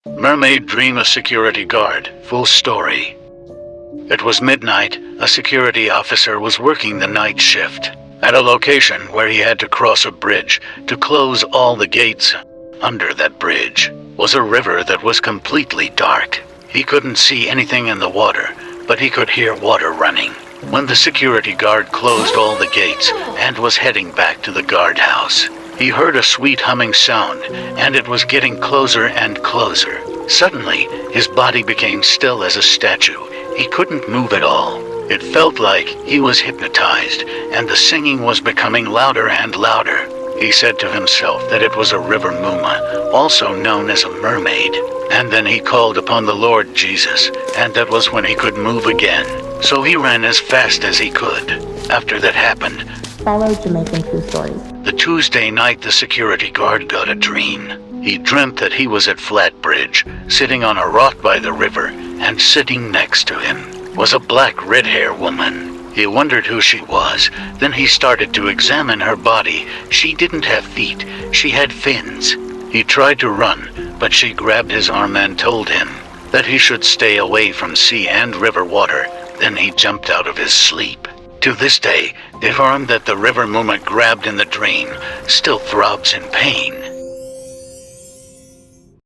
Mermaid dream a security guard. Full story. It was midnight. A security officer was working the night shift at a location where he had to cross a bridge to close all the gates. Under that bridge was a river that was completely dark. He couldn't see anything in the water, but he could hear water running. When the security guard closed all the gates and was heading back to the guardhouse, he heard a sweet humming sound, and it was getting closer and closer. Suddenly, his body became still as a statue. He couldn't move at all. It felt like he was hypnotized, and the singing was becoming louder and louder. He said to himself that it was a river Muma, also known as a mermaid. And then he called upon the Lord Jesus, and that was when he could move again. So he ran as fast as he could. After that happened, follow Jamaican True Stories. The Tuesday night, the security guard got a dream. He dreamt that he was at Flatbridge, sitting on a rock by the river, and sitting next to him was a black red-haired woman. He wondered who she was. Then he started to examine her body. She didn't have feet. She had fins. He tried to run, but she grabbed his arm and told him that he should stay away from sea and river water. Then he jumped out of his sleep. To this day, the arm that the river Muma grabbed in the dream still throbs in pain.